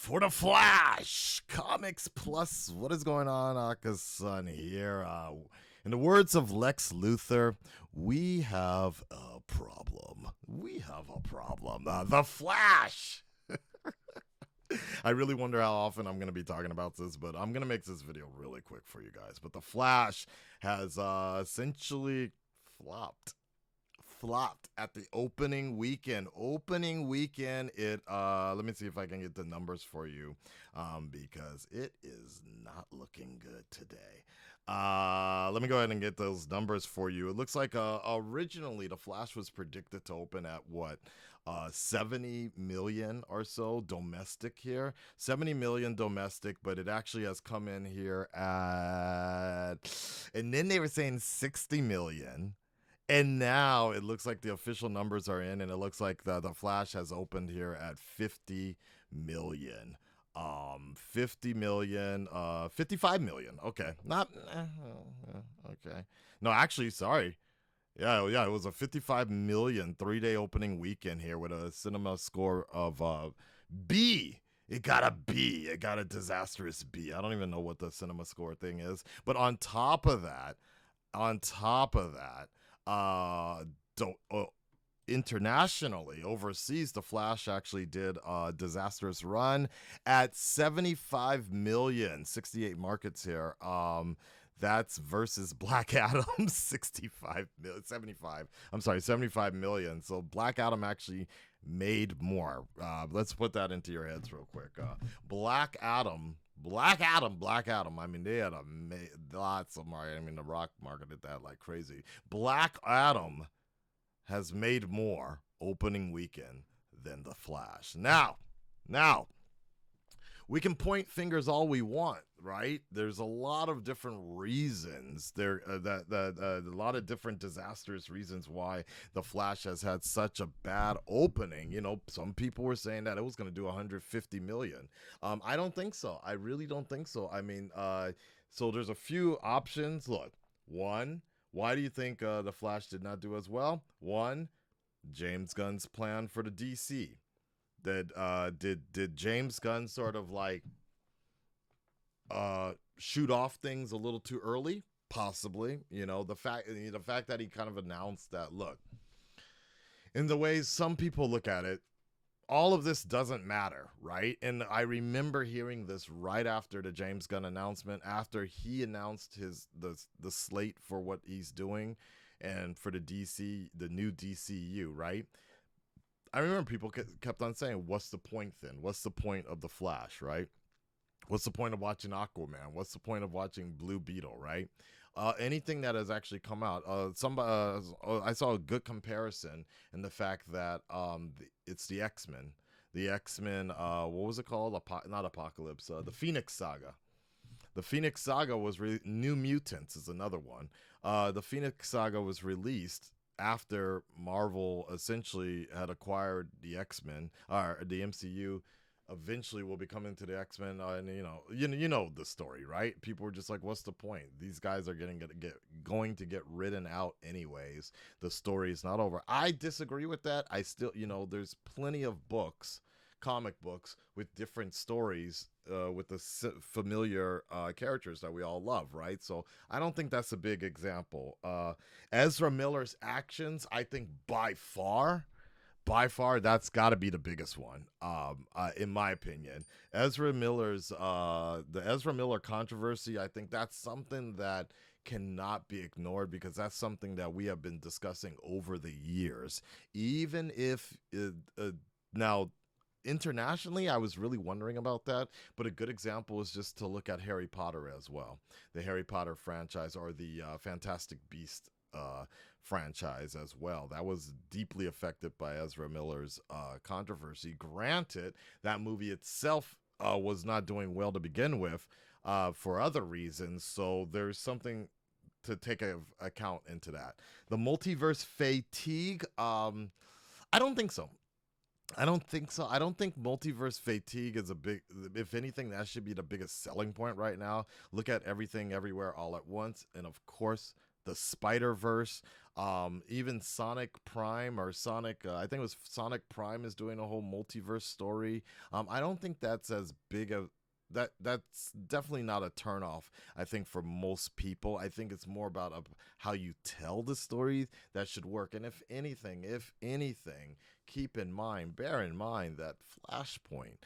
For the Flash Comics Plus. What is going on, Akasan here? In the words of Lex Luthor, we have a problem. We have a problem. The Flash. I really wonder how often I'm going to be talking about this, but I'm going to make this video really quick for you guys. But the Flash has essentially flopped at the opening weekend. It let me see if I can get the numbers for you, because it is not looking good today. Let me go ahead and get those numbers for you. It looks like originally the Flash was predicted to open at what, 70 million or so domestic here. 70 million domestic, but it actually has come in here at, and then they were saying 60 million. And now it looks like the official numbers are in, and it looks like the Flash has opened here at 50 million. 50 million, 55 million. Okay. Not, okay. No, actually, sorry. Yeah, it was a 55 million 3-day opening weekend here with a cinema score of B. It got a B. It got a disastrous B. I don't even know what the cinema score thing is. But on top of that, internationally, overseas, the Flash actually did a disastrous run at 75 million, 68 markets here. That's versus Black Adam, 65 million, 75. I'm sorry, 75 million. So Black Adam actually made more. Let's put that into your heads real quick. Black Adam. I mean, they had lots of market. I mean, The Rock marketed that like crazy. Black Adam has made more opening weekend than The Flash. Now, we can point fingers all we want, right? There's a lot of different reasons there, a lot of different disastrous reasons why the Flash has had such a bad opening. You know, some people were saying that it was going to do 150 million. I don't think so. I really don't think so. I mean, so there's a few options. Look, one, why do you think the Flash did not do as well? One, James Gunn's plan for the DC. Did James Gunn sort of like shoot off things a little too early? Possibly. You know, the fact that he kind of announced that, look, in the ways some people look at it, all of this doesn't matter, right? And I remember hearing this right after the James Gunn announcement, after he announced the slate for what he's doing and for the new DCU, right? I remember people kept on saying, what's the point then? What's the point of the Flash, right? What's the point of watching Aquaman? What's the point of watching Blue Beetle, right? Anything that has actually come out. I saw a good comparison in the fact that it's the X-Men. The X-Men, what was it called? Not Apocalypse. The Phoenix Saga. The Phoenix Saga was New Mutants is another one. The Phoenix Saga was released after Marvel essentially had acquired the X-Men, or the MCU eventually will be coming to the X-Men, and you know the story, right? People were just like, what's the point? These guys are going to get ridden out anyways. The story is not over. I disagree with that. I still, there's plenty of comic books with different stories, with the familiar characters that we all love, right? So I don't think that's a big example. Ezra Miller's actions, I think by far, that's got to be the biggest one, in my opinion. The Ezra Miller controversy, I think that's something that cannot be ignored, because that's something that we have been discussing over the years. Even if now, internationally, I was really wondering about that, but a good example is just to look at Harry Potter as well. The Harry Potter franchise, or the Fantastic Beast franchise as well. That was deeply affected by Ezra Miller's controversy. Granted, that movie itself was not doing well to begin with, for other reasons, so there's something to take account into that. The multiverse fatigue, I don't think so. I don't think multiverse fatigue is a big, if anything, that should be the biggest selling point right now. Look at Everything Everywhere All at Once, and of course, the Spider Verse, even Sonic Prime or Sonic, I think it was Sonic Prime is doing a whole multiverse story. I don't think that's as big of that's definitely not a turnoff. I think for most people, I think it's more about how you tell the story that should work. And if anything, keep in mind, bear in mind that Flashpoint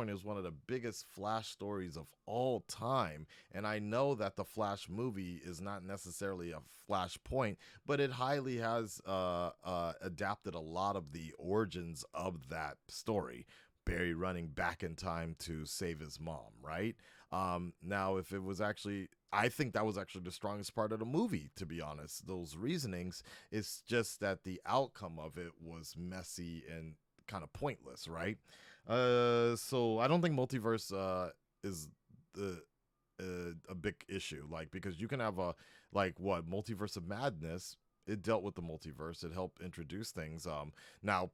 is one of the biggest Flash stories of all time. And I know that the Flash movie is not necessarily a Flashpoint, but it highly has adapted a lot of the origins of that story. Barry running back in time to save his mom, right? Now, if it was actually, I think that was actually the strongest part of the movie, to be honest. Those reasonings, it's just that the outcome of it was messy and kind of pointless, right? So I don't think multiverse is the a big issue, like because you can have a like what multiverse of madness. It dealt with the multiverse. It helped introduce things. Now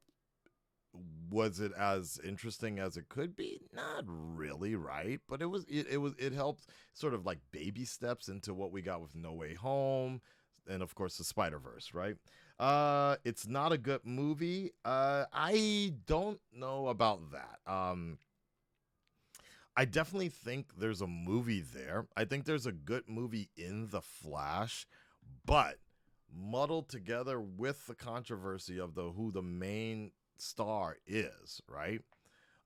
was it as interesting as it could be? Not really, right? But it helped sort of like baby steps into what we got with No Way Home, and of course the Spider Verse, right? It's not a good movie. I don't know about that. I definitely think there's a movie there. I think there's a good movie in The Flash, but muddled together with the controversy of the who the main star is, right?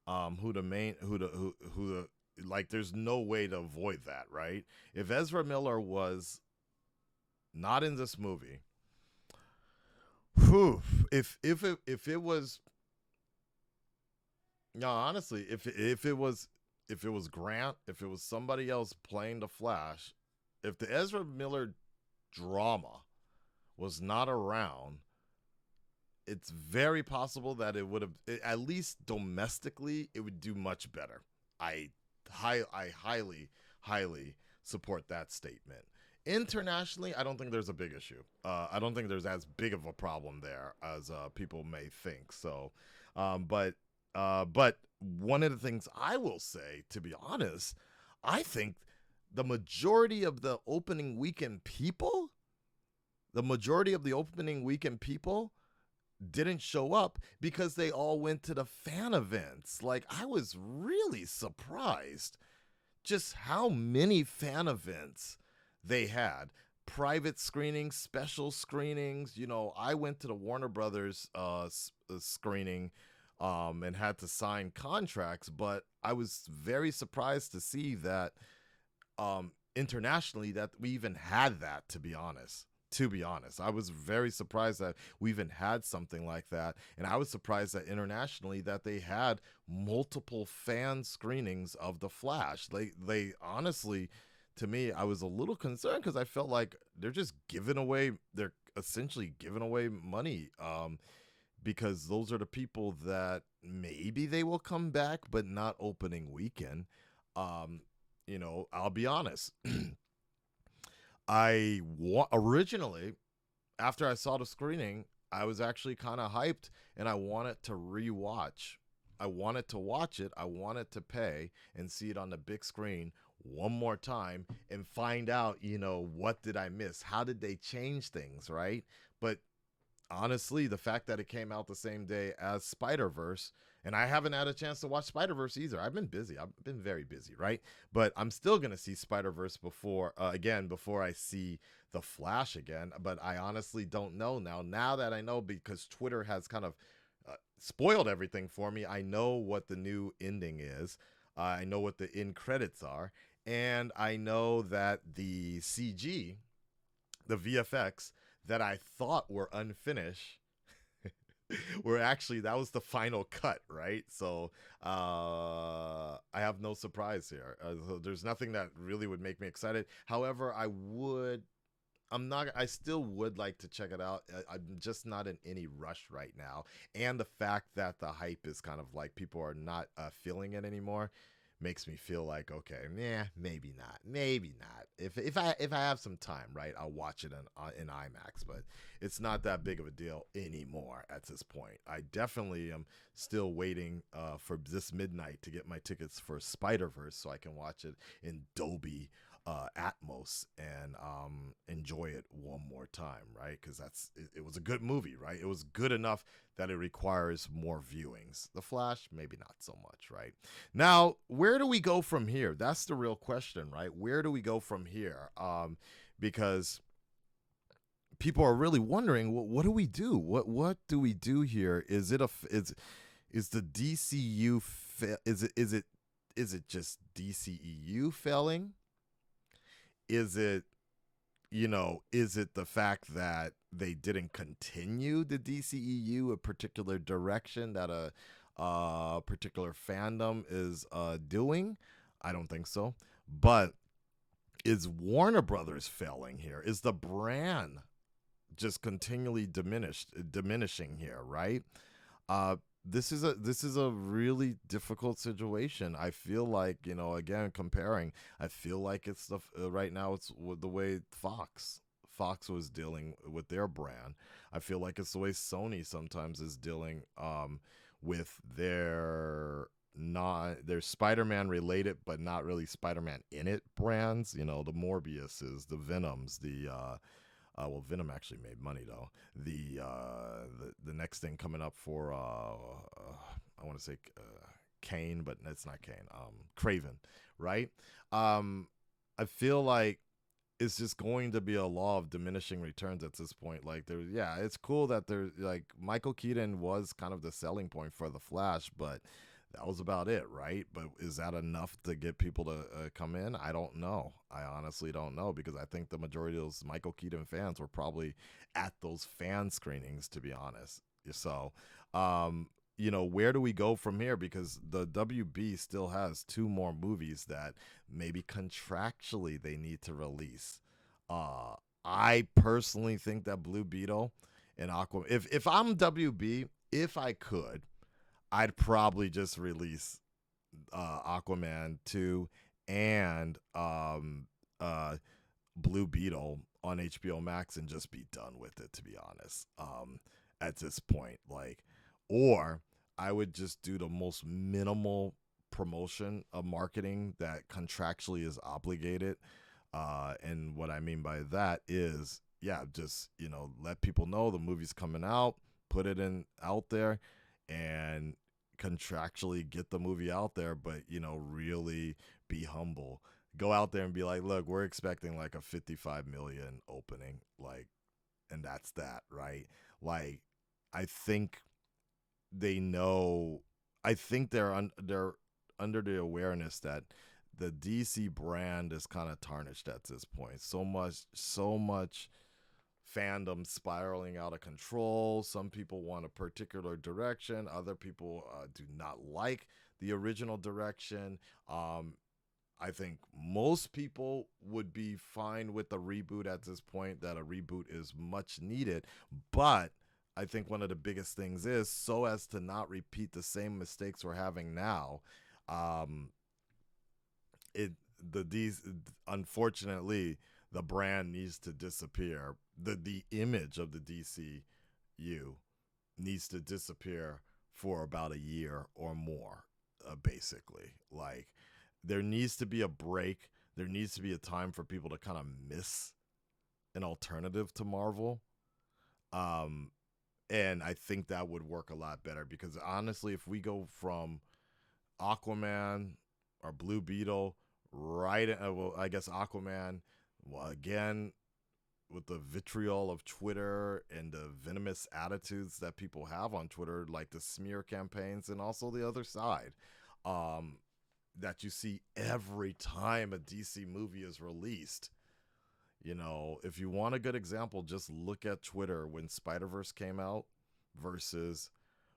Who the main who the like there's no way to avoid that, right? If Ezra Miller was not in this movie, whew, if it was no, honestly, if it was Grant, if it was somebody else playing the Flash, if the Ezra Miller drama was not around, it's very possible that it would have, at least domestically, it would do much better. I I highly support that statement. Internationally, I don't think there's a big issue. I don't think there's as big of a problem there as people may think. So, but one of the things I will say, to be honest, I think the majority of the opening weekend people, the majority of the opening weekend people didn't show up because they all went to the fan events. Like, I was really surprised just how many fan events they had. Private screenings, special screenings. I went to the Warner Brothers screening and had to sign contracts, but I was very surprised to see that internationally that we even had that, to be honest. To be honest, I was very surprised that we even had something like that. And I was surprised that internationally that they had multiple fan screenings of The Flash. They honestly, to me, I was a little concerned because I felt like they're essentially giving away money because those are the people that maybe they will come back, but not opening weekend. Um, I'll be honest. Originally, after I saw the screening, I was actually kind of hyped and I wanted to rewatch. I wanted to watch it. I wanted to pay and see it on the big screen one more time and find out, what did I miss? How did they change things, right? But honestly, the fact that it came out the same day as Spider Verse, and I haven't had a chance to watch Spider Verse either. I've been busy. I've been very busy, right? But I'm still gonna see Spider Verse before I see the Flash again. But I honestly don't know now. Now that I know, because Twitter has kind of spoiled everything for me. I know what the new ending is. I know what the end credits are, and I know that the CG, the VFX that I thought were unfinished were actually, that was the final cut, right? So I have no surprise here. So there's nothing that really would make me excited. However, I still would like to check it out. I'm just not in any rush right now. And the fact that the hype is kind of like people are not feeling it anymore makes me feel like, okay, maybe not, maybe not. If I have some time, right, I'll watch it in IMAX. But it's not that big of a deal anymore at this point. I definitely am still waiting for this midnight to get my tickets for Spider Verse so I can watch it in Dolby Atmos and enjoy it one more time, right? Because it was a good movie, right? It was good enough that it requires more viewings. The Flash, maybe not so much, right? Now, where do we go from here? That's the real question, right? Where do we go from here? Because people are really wondering, what do we do? What do we do here? Is it a is the DCU is it just DCEU failing? Is it, is it the fact that they didn't continue the DCEU a particular direction that a particular fandom is doing? I don't think so. But is Warner Brothers failing here? Is the brand just continually diminishing here, right? Uh, this is a really difficult situation. I feel like, again, comparing, I feel like it's right now it's with the way Fox was dealing with their brand. I feel like it's the way Sony sometimes is dealing with their Spider-Man related but not really Spider-Man in it brands. The Morbiuses, the Venoms, well, Venom actually made money though. The next thing coming up for I want to say Kane, but it's not Kane. Craven, right? I feel like it's just going to be a law of diminishing returns at this point. Like yeah, it's cool that there's like Michael Keaton was kind of the selling point for the Flash, but that was about it, right? But is that enough to get people to come in? I don't know. I honestly don't know, because I think the majority of those Michael Keaton fans were probably at those fan screenings, to be honest. So, where do we go from here? Because the WB still has two more movies that maybe contractually they need to release. Uh, I personally think that Blue Beetle and Aquaman, if I'm WB, if I could, I'd probably just release Aquaman 2 and Blue Beetle on HBO Max and just be done with it, to be honest. At this point, like, or I would just do the most minimal promotion of marketing that contractually is obligated. And what I mean by that is, yeah, just, let people know the movie's coming out, put it in out there, and contractually get the movie out there, but really be humble. Go out there and be like, look, we're expecting like a 55 million opening, like, and that's that, right? Like, I think they know. I think they're under the awareness that the DC brand is kind of tarnished at this point. So much fandom spiraling out of control. Some people want a particular direction. Other people do not like the original direction. I think most people would be fine with the reboot at this point, that a reboot is much needed. But I think one of the biggest things is, so as to not repeat the same mistakes we're having now, um, these unfortunately the brand needs to disappear. The image of the DCU needs to disappear for about a year or more, basically. Like, there needs to be a break. There needs to be a time for people to kind of miss an alternative to Marvel. And I think that would work a lot better, because honestly, if we go from Aquaman or Blue Beetle, right? Well, I guess Aquaman, well, again, with the vitriol of Twitter and the venomous attitudes that people have on Twitter, like the smear campaigns, and also the other side, that you see every time a DC movie is released. If you want a good example, just look at Twitter when Spider-Verse came out versus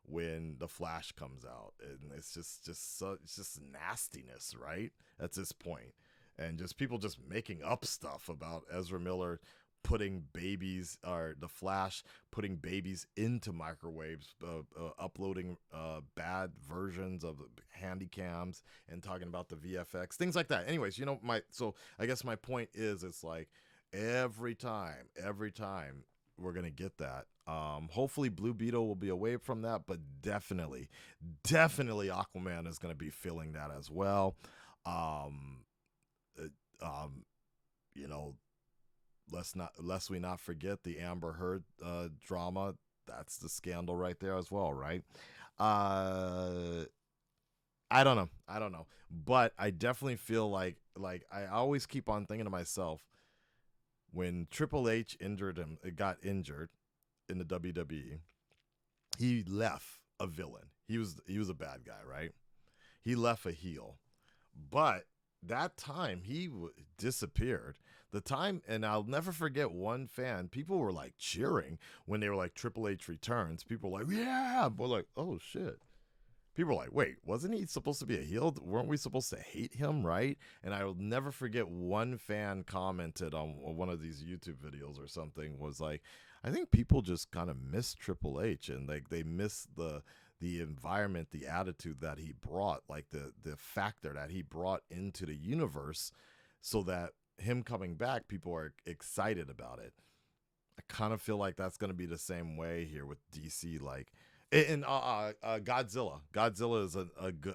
when The Flash comes out, and it's just nastiness, right? At this point, and just people just making up stuff about Ezra Miller putting babies, or the Flash putting babies into microwaves, uploading bad versions of the handy cams, and talking about the VFX, things like that. Anyways, so I guess my point is, it's like every time we're gonna get that. Hopefully Blue Beetle will be away from that, but definitely Aquaman is gonna be feeling that as well. Um, you know, lest we not forget the Amber Heard drama. That's the scandal right there as well, right? Uh, I don't know. I don't know. But I definitely feel like I always keep on thinking to myself when Triple H injured him, got injured in the WWE, he left a villain. He was a bad guy, right? He left a heel. But that time disappeared. The time, and I'll never forget one fan. People were like cheering when they were like Triple H returns. People were like, yeah. We're like, oh shit. People were like, wait, wasn't he supposed to be a heel? Weren't we supposed to hate him, right? And I will never forget one fan commented on one of these YouTube videos or something, was like, I think people just kind of miss Triple H, and like they miss the environment, the attitude that he brought, like the factor that he brought into the universe, so that him coming back, people are excited about it. I kind of feel like that's going to be the same way here with DC. Like, and Godzilla is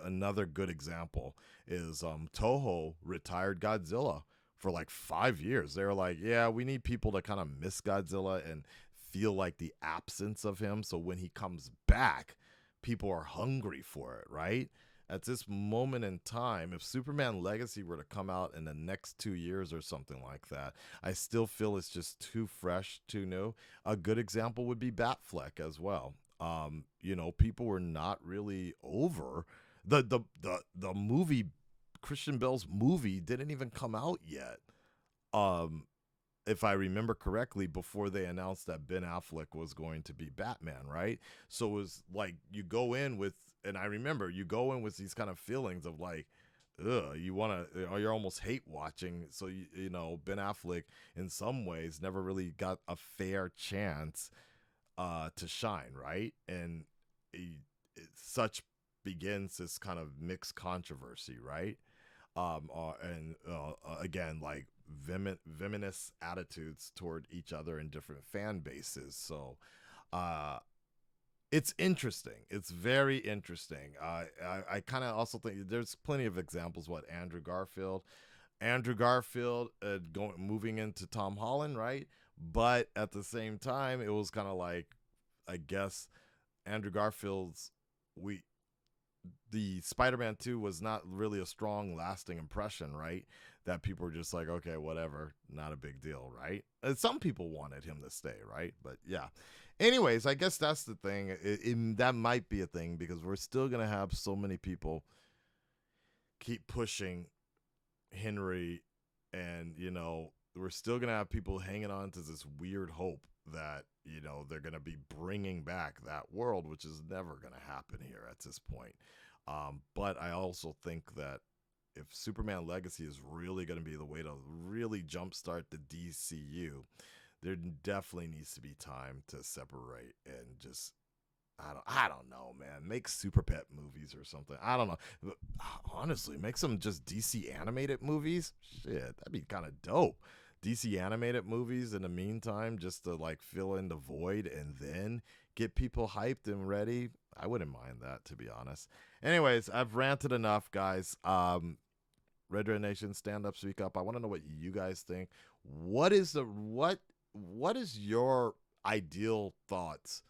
another good example. Is Toho retired Godzilla for like 5 years. They were like, yeah, we need people to kind of miss Godzilla and feel like the absence of him. So when he comes back, people are hungry for it, right? At this moment in time, if Superman Legacy were to come out in the next 2 years or something like that, I still feel it's just too fresh, too new. A good example would be Batfleck as well. People were not really over the movie. Christian Bale's movie didn't even come out yet. Um, if I remember correctly, before they announced that Ben Affleck was going to be Batman, right? So it was like you go in with, and I remember you go in with these kind of feelings of like, ugh, you're almost hate watching. So Ben Affleck in some ways never really got a fair chance to shine, right? And such begins this kind of mixed controversy, right? Again, like venomous attitudes toward each other in different fan bases. So uh, it's interesting. It's very interesting. I kind of also think there's plenty of examples. What Andrew Garfield moving into Tom Holland, right? But at the same time, it was kind of like, I guess Andrew Garfield's we the Spider-Man 2 was not really a strong, lasting impression, right? That people were just like, okay, whatever, not a big deal, right? And some people wanted him to stay, right? But yeah. Anyways, I guess that's the thing. That might be a thing because we're still going to have so many people keep pushing Henry, and, we're still going to have people hanging on to this weird hope that, they're going to be bringing back that world, which is never going to happen here at this point. But I also think that if Superman Legacy is really going to be the way to really jumpstart the DCU, there definitely needs to be time to separate and just, I don't know, man. Make Super Pet movies or something. I don't know. But honestly, make some just DC animated movies. Shit, that'd be kind of dope. DC animated movies in the meantime, just to like fill in the void and then get people hyped and ready. I wouldn't mind that, to be honest. Anyways, I've ranted enough, guys. Red Red Nation, stand up, speak up. I want to know what you guys think. What is your ideal thoughts,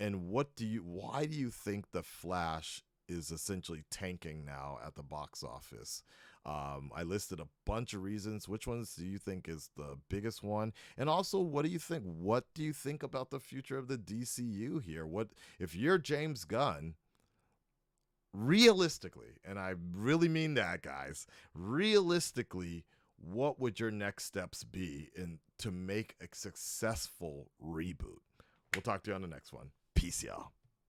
and why do you think The Flash is essentially tanking now at the box office? I listed a bunch of reasons. Which ones do you think is the biggest one? And also, what do you think? What do you think about the future of the DCU here? What if you're James Gunn? Realistically, and I really mean that, guys, realistically, what would your next steps be to make a successful reboot? We'll talk to you on the next one. Peace, y'all.